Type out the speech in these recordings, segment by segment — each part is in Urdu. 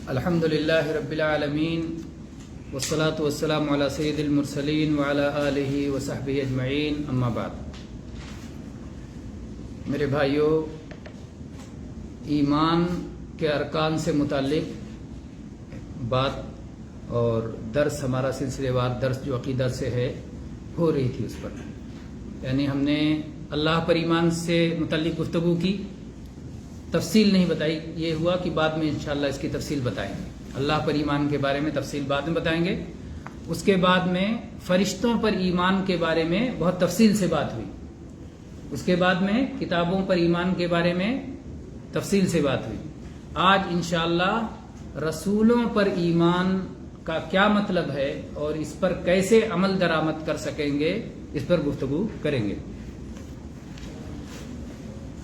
الحمدللہ رب العالمین والصلاة والسلام علی سید المرسلین وعلی آلہ وصحبہ اجمعین، اما بعد۔ میرے بھائیوں، ایمان کے ارکان سے متعلق بات اور درس، ہمارا سلسلے وار درس جو عقیدہ سے ہے ہو رہی تھی، اس پر یعنی ہم نے اللہ پر ایمان سے متعلق گفتگو کی، تفصیل نہیں بتائی۔ یہ ہوا کہ بعد میں انشاءاللہ اس کی تفصیل بتائیں گے، اللہ پر ایمان کے بارے میں تفصیل بعد میں بتائیں گے۔ اس کے بعد میں فرشتوں پر ایمان کے بارے میں بہت تفصیل سے بات ہوئی۔ اس کے بعد میں کتابوں پر ایمان کے بارے میں تفصیل سے بات ہوئی۔ آج انشاءاللہ رسولوں پر ایمان کا کیا مطلب ہے اور اس پر کیسے عمل درآمد کر سکیں گے، اس پر گفتگو کریں گے۔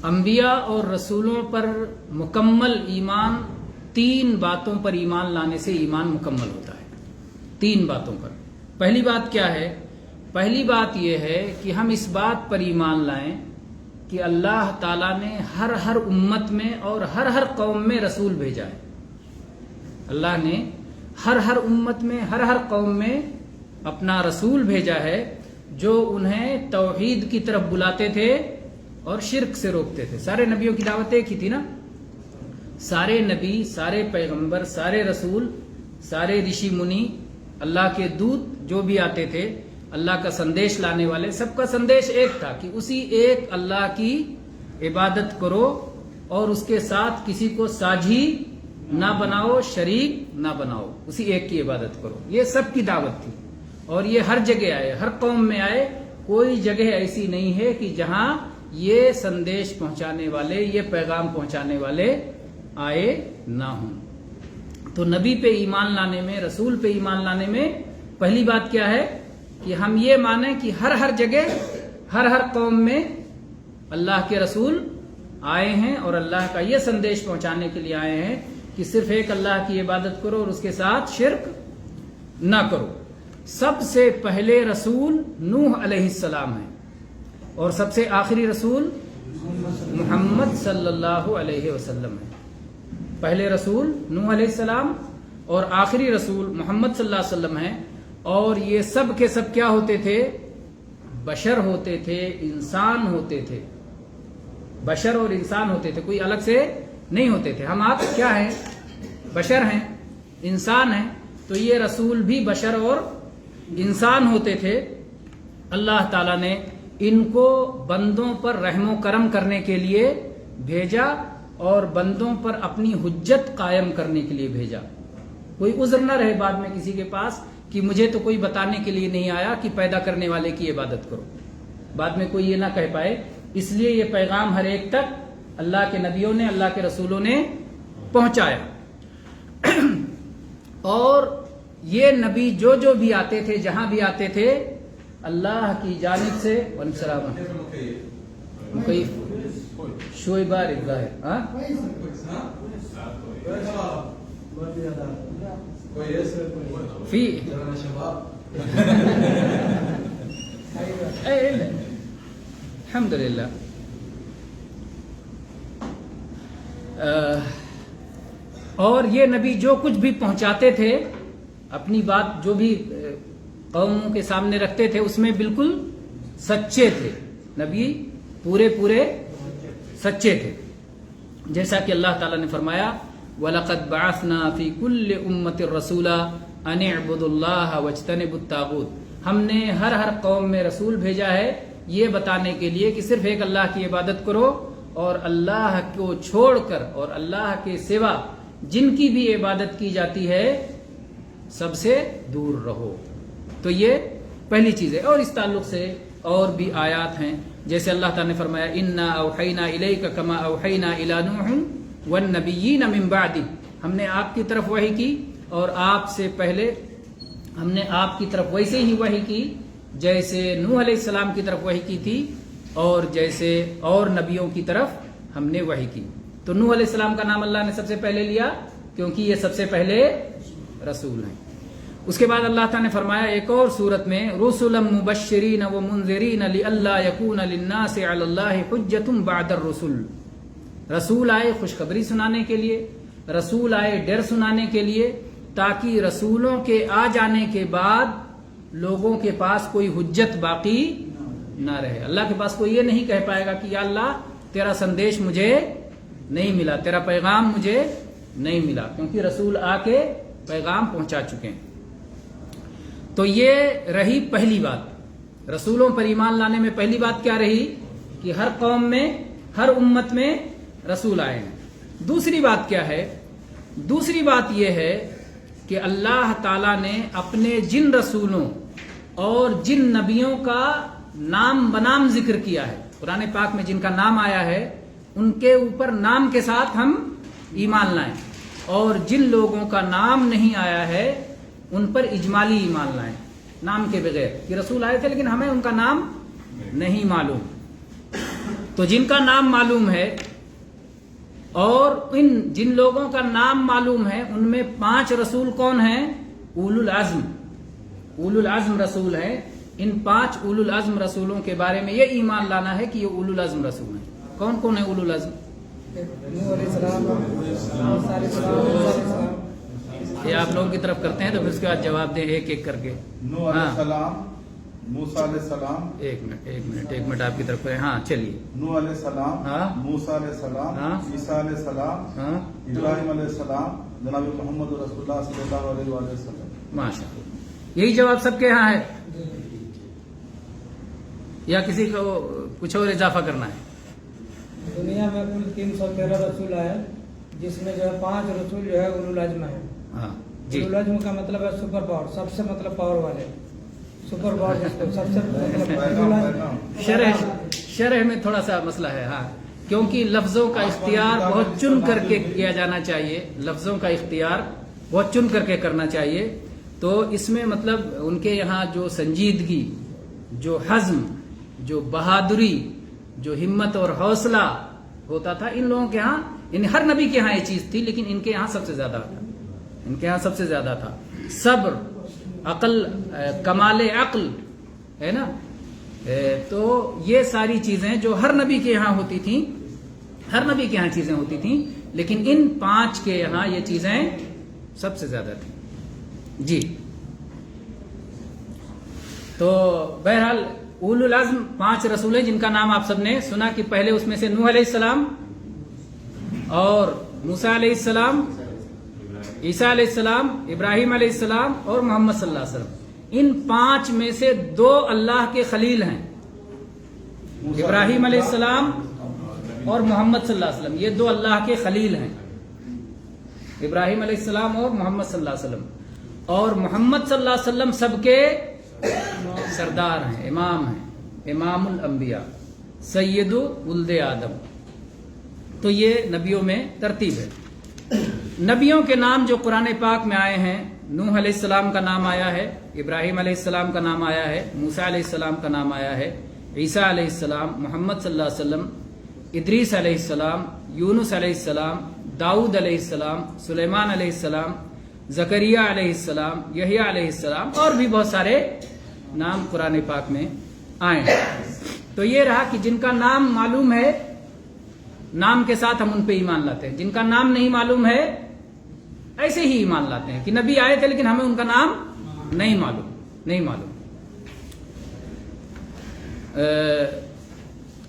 انبیاء اور رسولوں پر مکمل ایمان، تین باتوں پر ایمان لانے سے ایمان مکمل ہوتا ہے۔ تین باتوں پر۔ پہلی بات کیا ہے؟ پہلی بات یہ ہے کہ ہم اس بات پر ایمان لائیں کہ اللہ تعالیٰ نے ہر امت میں اور ہر قوم میں رسول بھیجا ہے۔ اللہ نے ہر امت میں ہر قوم میں اپنا رسول بھیجا ہے جو انہیں توحید کی طرف بلاتے تھے اور شرک سے روکتے تھے۔ سارے نبیوں کی دعوت ایک ہی تھی نا۔ سارے نبی، سارے پیغمبر، سارے رسول، سارے رشی منی، اللہ کے دودت جو بھی آتے تھے، اللہ کا سندیش لانے والے، سب کا سندیش ایک تھا کہ اسی ایک اللہ کی عبادت کرو اور اس کے ساتھ کسی کو ساجھی نہ بناؤ، شریک نہ بناؤ، اسی ایک کی عبادت کرو۔ یہ سب کی دعوت تھی اور یہ ہر جگہ آئے، ہر قوم میں آئے۔ کوئی جگہ ایسی نہیں ہے کہ جہاں یہ سندیش پہنچانے والے، یہ پیغام پہنچانے والے آئے نہ ہوں۔ تو نبی پہ ایمان لانے میں، رسول پہ ایمان لانے میں پہلی بات کیا ہے کہ ہم یہ مانیں کہ ہر جگہ، ہر قوم میں اللہ کے رسول آئے ہیں اور اللہ کا یہ سندیش پہنچانے کے لیے آئے ہیں کہ صرف ایک اللہ کی عبادت کرو اور اس کے ساتھ شرک نہ کرو۔ سب سے پہلے رسول نوح علیہ السلام ہیں اور سب سے آخری رسول محمد صلی اللہ علیہ وسلم ہے۔ پہلے رسول نوح علیہ السلام اور آخری رسول محمد صلی اللہ علیہ وسلم ہیں، اور یہ سب کے سب کیا ہوتے تھے؟ بشر ہوتے تھے، انسان ہوتے تھے۔ بشر اور انسان ہوتے تھے، کوئی الگ سے نہیں ہوتے تھے۔ ہم آپ کیا ہیں؟ بشر ہیں، انسان ہیں۔ تو یہ رسول بھی بشر اور انسان ہوتے تھے۔ اللہ تعالیٰ نے ان کو بندوں پر رحم و کرم کرنے کے لیے بھیجا اور بندوں پر اپنی حجت قائم کرنے کے لیے بھیجا۔ کوئی عذر نہ رہے بعد میں کسی کے پاس کہ مجھے تو کوئی بتانے کے لیے نہیں آیا کہ پیدا کرنے والے کی عبادت کرو۔ بعد میں کوئی یہ نہ کہہ پائے۔ اس لیے یہ پیغام ہر ایک تک اللہ کے نبیوں نے، اللہ کے رسولوں نے پہنچایا۔ اور یہ نبی جو بھی آتے تھے، جہاں بھی آتے تھے، اللہ کی جانب سے مکیف شعیبہ ظاہر فی الحمدللہ۔ اور یہ نبی جو کچھ بھی پہنچاتے تھے، اپنی بات جو بھی قوموں کے سامنے رکھتے تھے، اس میں بالکل سچے تھے۔ نبی پورے سچے تھے۔ جیسا کہ اللہ تعالیٰ نے فرمایا، وَلَقَدْ بَعَثْنَا فِي كُلِّ أُمَّةٍ رَسُولًا أَنِ اعْبُدُوا اللَّهَ وَاجْتَنِبُوا الطَّاغُوتَ۔ ہم نے ہر قوم میں رسول بھیجا ہے یہ بتانے کے لیے کہ صرف ایک اللہ کی عبادت کرو اور اللہ کو چھوڑ کر اور اللہ کے سوا جن کی بھی عبادت کی جاتی ہے سب سے دور رہو۔ تو یہ پہلی چیز ہے۔ اور اس تعلق سے اور بھی آیات ہیں، جیسے اللہ تعالیٰ نے فرمایا، اِنَّا أَوْحَيْنَا إِلَيْكَ كَمَا أَوْحَيْنَا إِلَى نُوحٍ وَالنَّبِيِّينَ مِن بَعْدِهِ۔ ہم نے آپ کی طرف وحی کی اور آپ سے پہلے ہم نے آپ کی طرف ویسے ہی وحی کی جیسے نوح علیہ السلام کی طرف وحی کی تھی اور جیسے اور نبیوں کی طرف ہم نے وحی کی۔ تو نوح علیہ السلام کا نام اللہ نے سب سے پہلے لیا کیونکہ یہ سب سے پہلے رسول ہیں۔ اس کے بعد اللہ تعالیٰ نے فرمایا ایک اور صورت میں، رسلا مبشرین ومنذرین لئلا یکون للناس علی اللہ حجۃ بعد الرسل۔ رسول آئے خوشخبری سنانے کے لیے رسول آئے ڈر سنانے کے لیے، تاکہ رسولوں کے آ جانے کے بعد لوگوں کے پاس کوئی حجت باقی نہ رہے۔ اللہ کے پاس کوئی یہ نہیں کہہ پائے گا کہ یا اللہ تیرا سندیش مجھے نہیں ملا، تیرا پیغام مجھے نہیں ملا، کیونکہ رسول آ کے پیغام پہنچا چکے ہیں۔ تو یہ رہی پہلی بات، رسولوں پر ایمان لانے میں پہلی بات کیا رہی کہ ہر قوم میں، ہر امت میں رسول آئے ہیں۔ دوسری بات کیا ہے؟ دوسری بات یہ ہے کہ اللہ تعالیٰ نے اپنے جن رسولوں اور جن نبیوں کا نام بنام ذکر کیا ہے، قرآن پاک میں جن کا نام آیا ہے ان کے اوپر نام کے ساتھ ہم ایمان لائیں، اور جن لوگوں کا نام نہیں آیا ہے ان پر اجمالی ایمان لائیں، نام کے بغیر، کہ رسول آئے تھے لیکن ہمیں ان کا نام نہیں معلوم۔ تو جن کا نام معلوم ہے اور ان جن لوگوں کا نام معلوم ہے ان میں 5 رسول کون ہیں؟ اولو العزم، اولو العزم رسول ہیں۔ ان 5 اولو العزم رسولوں کے بارے میں یہ ایمان لانا ہے کہ یہ اولو العزم رسول ہیں۔ کون کون ہیں اولو العزم؟ یہ آپ لوگوں کی طرف کرتے ہیں تو پھر اس کے بعد جواب دیں ایک ایک کر کے۔ نوح علیہ السلام، موسیٰ علیہ السلام، ایک منٹ آپ کی طرف کریں۔ ہاں چلیے۔ نوح علیہ السلام، موسیٰ علیہ السلام، عیسیٰ علیہ السلام، ابراہیم علیہ السلام، جناب محمد رسول اللہ صلی اللہ علیہ وآلہ وسلم۔ ماشاء اللہ، یہی جواب سب کے یہاں ہے یا کسی کو کچھ اور اضافہ کرنا ہے؟ دنیا میں کل 313 رسول آئے، جس میں جو ہے 5 رسول جو ہے اولو العزم ہے۔ ہاں جی، اولو العزم کا مطلب ہے سپر پاور، سب سے مطلب پاور والے، سپر پاور جس کو سب سے مطلب شرح میں تھوڑا سا مسئلہ ہے۔ ہاں، کیونکہ لفظوں کا اختیار بہت چن کر کے کیا جانا چاہیے، لفظوں کا اختیار بہت چن کر کے کرنا چاہیے۔ تو اس میں مطلب ان کے یہاں جو سنجیدگی، جو حزم، جو بہادری، جو ہمت اور حوصلہ ہوتا تھا ان لوگوں کے ہاں، ان ہر نبی کے ہاں یہ چیز تھی، لیکن ان کے یہاں سب سے زیادہ تھا، ان کے یہاں سب سے زیادہ تھا۔ صبر، عقل، کمال عقل ہے نا۔ تو یہ ساری چیزیں جو ہر نبی کے یہاں ہوتی تھیں، ہر نبی کے یہاں چیزیں ہوتی تھیں، لیکن ان 5 کے یہاں یہ چیزیں سب سے زیادہ تھیں۔ جی، تو بہرحال اولو العزم 5 رسول ہیں جن کا نام آپ سب نے سنا کہ پہلے اس میں سے نوح علیہ السلام اور موسیٰ علیہ السلام، عیسیٰ علیہ السلام، ابراہیم علیہ السلام اور محمد صلی اللہ علیہ وسلم۔ ان 5 میں سے 2 اللہ کے خلیل ہیں، ابراہیم علیہ السلام اور محمد صلی اللہ علیہ وسلم، یہ 2 اللہ کے خلیل ہیں، ابراہیم علیہ السلام اور محمد صلی اللہ علیہ وسلم۔ اور محمد صلی اللہ علیہ وسلم سب کے سردار ہیں، امام ہیں، امام الانبیاء، سید ولد آدم۔ تو یہ نبیوں میں ترتیب ہے۔ نبیوں کے نام جو قرآن پاک میں آئے ہیں، نوح علیہ السلام کا نام آیا ہے، ابراہیم علیہ السلام کا نام آیا ہے، موسیٰ علیہ السلام کا نام آیا ہے، عیسیٰ علیہ السلام، محمد صلی اللہ علیہ وسلم، ادریس علیہ السلام، یونس علیہ السلام، داؤد علیہ السلام، سلیمان علیہ السلام، زکریا علیہ السلام، یحییٰ علیہ السلام، اور بھی بہت سارے نام قرآن پاک میں آئے ہیں۔ تو یہ رہا کہ جن کا نام معلوم ہے، نام کے ساتھ ہم ان پہ ایمان لاتے ہیں، جن کا نام نہیں معلوم ہے ایسے ہی ایمان لاتے ہیں کہ نبی آئے تھے لیکن ہمیں ان کا نام نہیں معلوم۔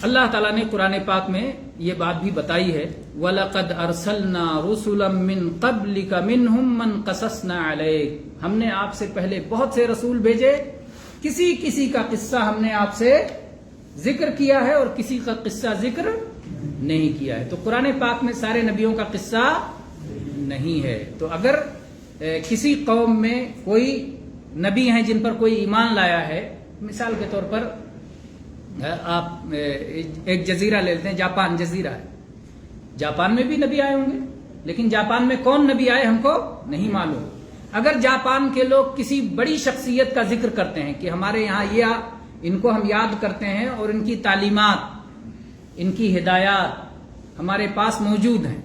اللہ تعالیٰ نے قرآن پاک میں یہ بات بھی بتائی ہے، وَلَقَدْ أَرْسَلْنَا رُسُلًا مِّن قَبْلِكَ مِنْهُمْ مَنْ قَصَصْنَا عَلَيْكَ، ہم نے آپ سے پہلے بہت سے رسول بھیجے، کسی کسی کا قصہ ہم نے آپ سے ذکر کیا ہے اور کسی کا قصہ ذکر نہیں کیا ہے۔ تو قرآن پاک میں سارے نبیوں کا قصہ نہیں ہے۔ تو اگر کسی قوم میں کوئی نبی ہیں جن پر کوئی ایمان لایا ہے، مثال کے طور پر آپ ایک جزیرہ لے لیتے ہیں، جاپان جزیرہ ہے، جاپان میں بھی نبی آئے ہوں گے، لیکن جاپان میں کون نبی آئے ہم کو نہیں معلوم۔ اگر جاپان کے لوگ کسی بڑی شخصیت کا ذکر کرتے ہیں کہ ہمارے یہاں یہ، ان کو ہم یاد کرتے ہیں اور ان کی تعلیمات، ان کی ہدایات ہمارے پاس موجود ہیں،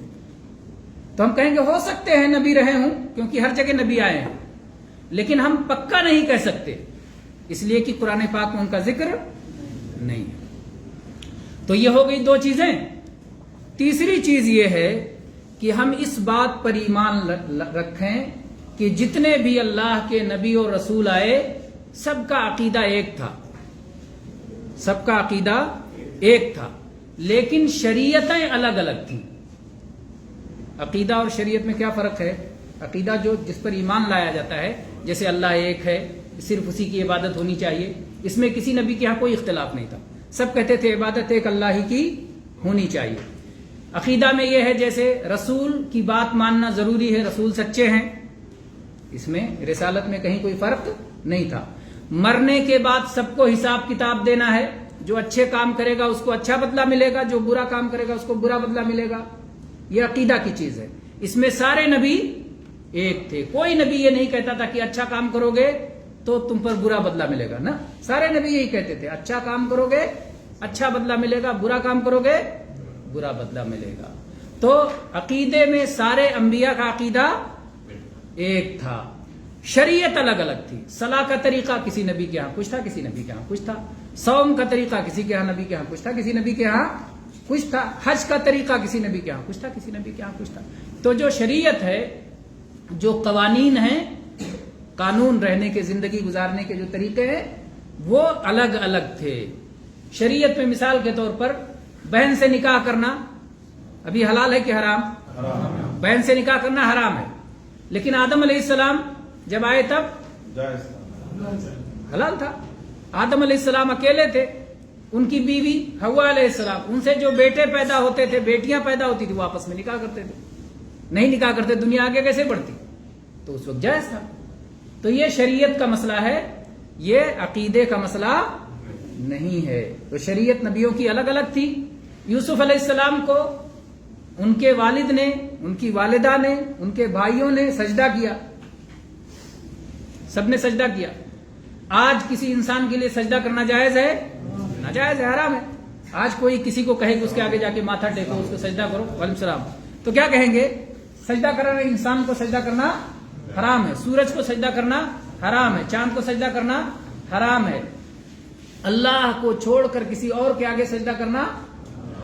تو ہم کہیں گے ہو سکتے ہیں نبی رہے ہوں، کیونکہ ہر جگہ نبی آئے ہیں، لیکن ہم پکا نہیں کہہ سکتے، اس لیے کہ قرآن پاک میں ان کا ذکر نہیں ہے۔ تو یہ ہو گئی 2 چیزیں۔ تیسری چیز یہ ہے کہ ہم اس بات پر ایمان رکھیں کہ جتنے بھی اللہ کے نبی اور رسول آئے سب کا عقیدہ ایک تھا، سب کا عقیدہ ایک تھا، لیکن شریعتیں الگ الگ تھیں۔ عقیدہ اور شریعت میں کیا فرق ہے؟ عقیدہ جس پر ایمان لایا جاتا ہے، جیسے اللہ ایک ہے، صرف اسی کی عبادت ہونی چاہیے، اس میں کسی نبی کے ہاں کوئی اختلاف نہیں تھا، سب کہتے تھے عبادت ایک اللہ ہی کی ہونی چاہیے۔ عقیدہ میں یہ ہے جیسے رسول کی بات ماننا ضروری ہے، رسول سچے ہیں، اس میں رسالت میں کہیں کوئی فرق نہیں تھا۔ مرنے کے بعد سب کو حساب کتاب دینا ہے، جو اچھے کام کرے گا اس کو اچھا بدلہ ملے گا، جو برا کام کرے گا اس کو برا بدلہ ملے گا، یہ عقیدہ کی چیز ہے۔ اس میں سارے نبی ایک تھے، کوئی نبی یہ نہیں کہتا تھا کہ اچھا کام کرو گے تو تم پر برا بدلہ ملے گا، نا، سارے نبی یہی کہتے تھے اچھا کام کرو گے اچھا بدلہ ملے گا، برا کام کرو گے برا بدلہ ملے گا۔ تو عقیدے میں سارے انبیاء کا عقیدہ ایک تھا، شریعت الگ الگ تھی۔ صلاح کا طریقہ کسی نبی کے ہاں کچھ تھا، کسی نبی کے ہاں کچھ تھا، صوم کا طریقہ کسی کے ہاں نبی کے ہاں کچھ تھا، کسی نبی کے ہاں کچھ تھا، حج کا طریقہ کسی نبی کے ہاں کچھ تھا، کسی نبی کے ہاں کچھ تھا۔ تو جو شریعت ہے، جو قوانین ہیں، قانون رہنے کے، زندگی گزارنے کے جو طریقے ہیں، وہ الگ الگ تھے۔ شریعت میں مثال کے طور پر بہن سے نکاح کرنا ابھی حلال ہے کہ حرام؟ بہن سے نکاح کرنا حرام ہے، لیکن آدم علیہ السلام جب آئے تب جائز تھا، حلال تھا۔ آدم علیہ السلام اکیلے تھے، ان کی بیوی حوا علیہ السلام، ان سے جو بیٹے پیدا ہوتے تھے، بیٹیاں پیدا ہوتی تھی، وہ آپس میں نکاح کرتے تھے، نہیں نکاح کرتے دنیا آگے کیسے بڑھتی؟ تو اس وقت جائز تھا۔ تو یہ شریعت کا مسئلہ ہے، یہ عقیدے کا مسئلہ نہیں ہے۔ تو شریعت نبیوں کی الگ الگ تھی۔ یوسف علیہ السلام کو ان کے والد نے، ان کی والدہ نے، ان کے بھائیوں نے سجدہ کیا، سب نے سجدہ کیا۔ آج کسی انسان کے لیے سجدہ کرنا جائز ہے؟ ناجائز ہے، حرام ہے۔ آج کوئی کسی کو کہے کہ اس کے آگے جا کے ماتھا ٹیکو، اس کو سجدہ کرو، وعلیکم السلام، تو کیا کہیں گے؟ سجدہ کر رہے انسان کو سجدہ کرنا حرام ہے، سورج کو سجدہ کرنا حرام ہے، چاند کو سجدہ کرنا حرام ہے، اللہ کو چھوڑ کر کسی اور کے آگے سجدہ کرنا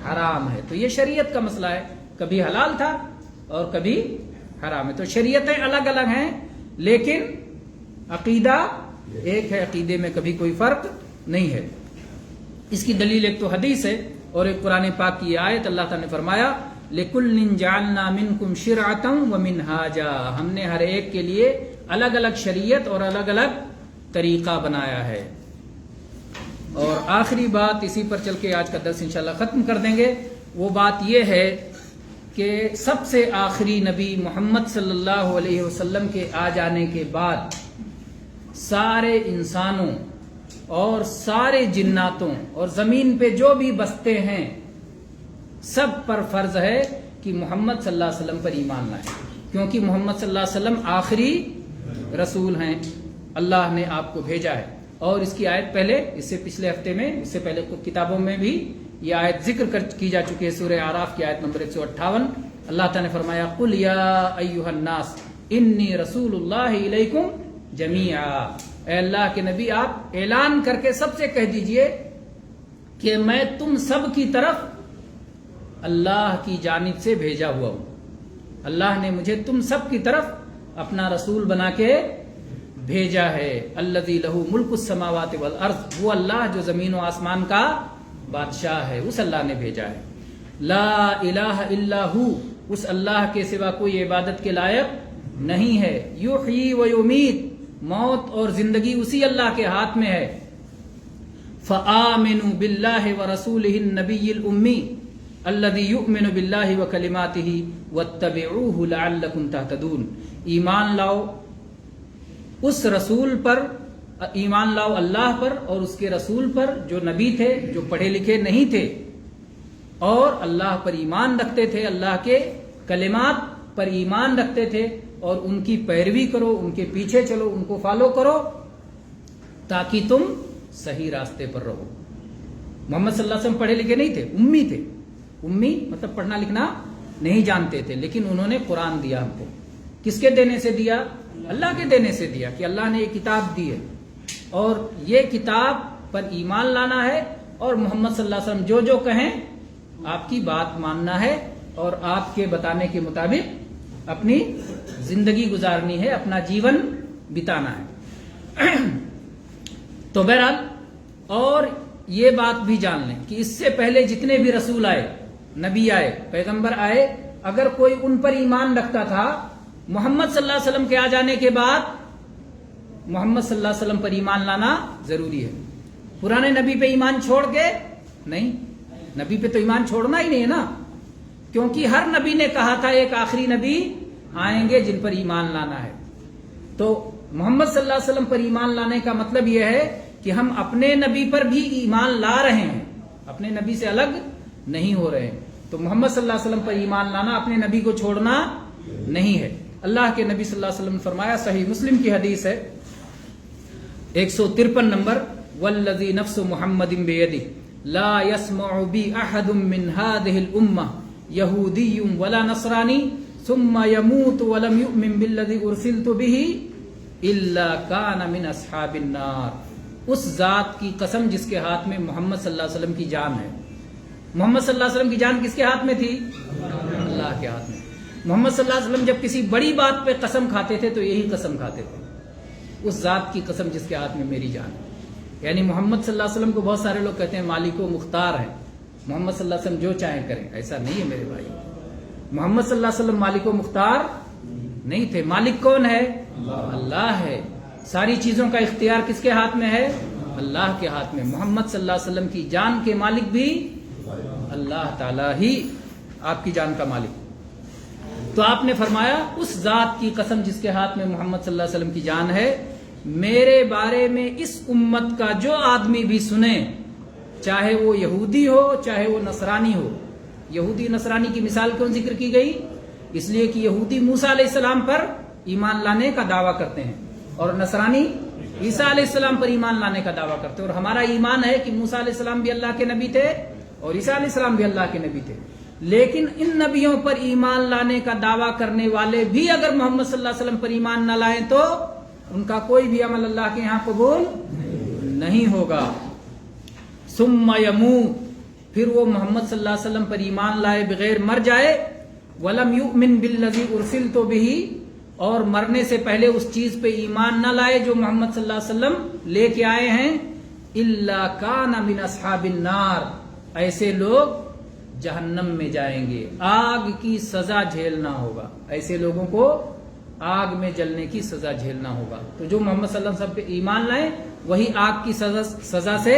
حرام ہے۔ تو یہ شریعت کا مسئلہ ہے، کبھی حلال تھا اور کبھی حرام ہے۔ تو شریعتیں الگ الگ ہیں، لیکن عقیدہ ایک ہے، عقیدے میں کبھی کوئی فرق نہیں ہے۔ اس کی دلیل ایک تو حدیث ہے اور ایک قرآن پاک کی آیت، اللہ تعالیٰ نے فرمایا لِكُلٍّ جَعَلْنَا مِنْكُمْ شِرْعَةً وَمِنْهَاجًا، ہم نے ہر ایک کے لیے الگ الگ شریعت اور الگ الگ طریقہ بنایا ہے۔ اور آخری بات، اسی پر چل کے آج کا درس انشاءاللہ ختم کر دیں گے، وہ بات یہ ہے کہ سب سے آخری نبی محمد صلی اللہ علیہ وسلم کے آ جانے کے بعد سارے انسانوں اور سارے جناتوں اور زمین پہ جو بھی بستے ہیں سب پر فرض ہے کہ محمد صلی اللہ علیہ وسلم پر ایمان لائیں، کیونکہ محمد صلی اللہ علیہ وسلم آخری رسول ہیں، اللہ نے آپ کو بھیجا ہے۔ اور اس کی آیت پہلے، اس سے پچھلے ہفتے میں، اس سے پہلے کتابوں میں بھی یہ آیت ذکر کی جا چکی ہے، سورہ اعراف کی آیت نمبر 158۔ اللہ تعالیٰ نے فرمایا قُلْ يَا أَيُّهَا النَّاسِ إِنِّي رَسُولُ اللَّهِ إِلَيْكُمْ جَمِيعًا، اے اللہ کے نبی آپ اعلان کر کے سب سے کہہ دیجئے کہ میں تم سب کی طرف اللہ کی جانب سے بھیجا ہوا ہوں، اللہ نے مجھے تم سب کی طرف اپنا رسول بنا کے بھیجا ہے۔ الذی لہ ملک السماوات والارض، وہ اللہ جو زمین و آسمان کا بادشاہ ہے، اس اللہ نے بھیجا ہے۔ لا الہ الا ہو، اس اللہ کے سوا کوئی عبادت کے لائق نہیں ہے۔ یحیی و یمیت، موت اور زندگی اسی اللہ کے ہاتھ میں ہے۔ فآمنوا باللہ ورسولہ النبی الأمی الذی یؤمن باللہ وکلماتہ واتبعوہ لعلکم تہتدون، ایمان لاؤ اس رسول پر، ایمان لاؤ اللہ پر اور اس کے رسول پر جو نبی تھے، جو پڑھے لکھے نہیں تھے اور اللہ پر ایمان رکھتے تھے، اللہ کے کلمات پر ایمان رکھتے تھے، اور ان کی پیروی کرو، ان کے پیچھے چلو، ان کو فالو کرو تاکہ تم صحیح راستے پر رہو۔ محمد صلی اللہ علیہ وسلم پڑھے لکھے نہیں تھے، امی تھے، امی مطلب پڑھنا لکھنا نہیں جانتے تھے، لیکن انہوں نے قرآن دیا ہم کو۔ کس کے دینے سے دیا؟ اللہ کے دینے سے دیا، کہ اللہ نے یہ کتاب دی ہے اور یہ کتاب پر ایمان لانا ہے، اور محمد صلی اللہ علیہ وسلم جو جو کہیں آپ کی بات ماننا ہے، اور آپ کے بتانے کے مطابق اپنی زندگی گزارنی ہے، اپنا جیون بتانا ہے۔ تو بہرحال اور یہ بات بھی جان لیں کہ اس سے پہلے جتنے بھی رسول آئے، نبی آئے، پیغمبر آئے، اگر کوئی ان پر ایمان رکھتا تھا، محمد صلی اللہ علیہ وسلم کے آ جانے کے بعد محمد صلی اللہ علیہ وسلم پر ایمان لانا ضروری ہے۔ پرانے نبی پہ ایمان چھوڑ کے نہیں، نبی پہ تو ایمان چھوڑنا ہی نہیں ہے نا، کیونکہ ہر نبی نے کہا تھا ایک آخری نبی آئیں گے جن پر ایمان لانا ہے۔ تو محمد صلی اللہ علیہ وسلم پر ایمان لانے کا مطلب یہ ہے کہ ہم اپنے نبی پر بھی ایمان لا رہے ہیں، اپنے نبی سے الگ نہیں ہو رہے ہیں۔ تو محمد صلی اللہ علیہ وسلم پر ایمان لانا اپنے نبی کو چھوڑنا نہیں ہے۔ اللہ کے نبی صلی اللہ علیہ وسلم نے فرمایا، صحیح مسلم کی حدیث ہے 153 نمبر، والذی نفس محمد بیدہ لا يسمع بی احد من هذه الامہ یہودی ولا نصرانی ثم يموت ولم يؤمن بالذی ارسلت به الا كان من اصحاب النار۔ اس ذات کی قسم جس کے ہاتھ میں محمد صلی اللہ علیہ وسلم کی جان ہے۔ محمد صلی اللہ علیہ وسلم کی جان کس کے ہاتھ میں تھی؟ اللہ کے ہاتھ میں۔ محمد صلی اللہ علیہ وسلم جب کسی بڑی بات پہ قسم کھاتے تھے تو یہی قسم کھاتے تھے، اس ذات کی قسم جس کے ہاتھ میں میری جان ہے۔ یعنی محمد صلی اللہ علیہ وسلم کو بہت سارے لوگ کہتے ہیں مالک و مختار ہے، محمد صلی اللہ علیہ وسلم جو چاہیں کریں، ایسا نہیں ہے میرے بھائی۔ محمد صلی اللہ علیہ وسلم مالک و مختار نہیں تھے۔ مالک کون ہے؟ اللہ ہے۔ ساری چیزوں کا اختیار کس کے ہاتھ میں ہے؟ اللہ کے ہاتھ میں۔ محمد صلی اللہ علیہ وسلم کی جان کے مالک بھی اللہ تعالی ہی آپ کی جان کا مالک۔ تو آپ نے فرمایا اس ذات کی قسم جس کے ہاتھ میں محمد صلی اللہ علیہ وسلم کی جان ہے، میرے بارے میں اس امت کا جو آدمی بھی سنے، چاہے وہ یہودی ہو چاہے وہ نصرانی ہو۔ یہودی نصرانی کی مثال کیوں ذکر کی گئی؟ اس لیے کہ یہودی موسیٰ علیہ السلام پر ایمان لانے کا دعویٰ کرتے ہیں اور نصرانی عیسیٰ علیہ السلام پر ایمان لانے کا دعویٰ کرتے ہیں، اور ہمارا ایمان ہے کہ موسیٰ علیہ السلام بھی اللہ کے نبی تھے اور عیسیٰ علیہ السلام بھی اللہ کے نبی تھے۔ لیکن ان نبیوں پر ایمان لانے کا دعویٰ کرنے والے بھی اگر محمد صلی اللہ علیہ وسلم پر ایمان نہ لائیں تو ان کا کوئی بھی عمل اللہ کے یہاں قبول نہیں ہوگا۔ ثم یموت، پھر وہ محمد صلی اللہ علیہ وسلم پر ایمان لائے بغیر مر جائے، ولم یؤمن بالذی ارسلت بہ، اور مرنے سے پہلے اس چیز پہ ایمان نہ لائے جو محمد صلی اللہ علیہ وسلم لے کے آئے ہیں، الا کان من اصحاب النار، ایسے لوگ جہنم میں جائیں گے، آگ کی سزا جھیلنا ہوگا، ایسے لوگوں کو آگ میں جلنے کی سزا جھیلنا ہوگا۔ تو جو محمد صلی اللہ علیہ وسلم پہ ایمان لائیں وہی آگ کی سزا سے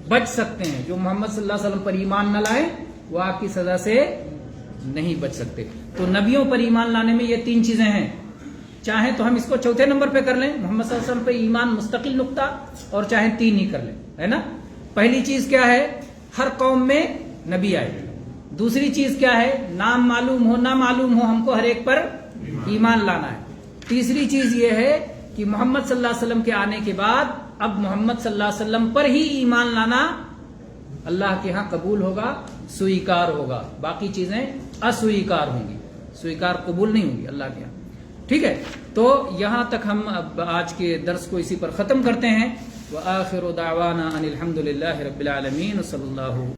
بچ سکتے ہیں، جو محمد صلی اللہ علیہ وسلم پر ایمان نہ لائیں وہ آگ کی سزا سے نہیں بچ سکتے۔ تو نبیوں پر ایمان لانے میں یہ تین چیزیں ہیں، چاہیں تو ہم اس کو چوتھے نمبر پہ کر لیں، محمد صلی اللہ علیہ وسلم پہ ایمان مستقل نقطہ، اور چاہیں تین ہی کر لیں، ہے نا۔ پہلی چیز کیا ہے؟ ہر قوم میں نبی آئے۔ دوسری چیز کیا ہے؟ نام معلوم ہو نہ معلوم ہو ہم کو ہر ایک پر ایمان لانا ہے۔ تیسری چیز یہ ہے کہ محمد صلی اللہ علیہ وسلم کے آنے کے بعد اب محمد صلی اللہ علیہ وسلم پر ہی ایمان لانا اللہ کے ہاں قبول ہوگا، سویکار ہوگا، باقی چیزیں اسویکار ہوں گی، سویکار قبول نہیں ہوں گی اللہ کے یہاں۔ ٹھیک ہے، تو یہاں تک ہم اب آج کے درس کو اسی پر ختم کرتے ہیں۔ وآخر دعوانا ان الحمد للہ رب العالمین، صلی اللہ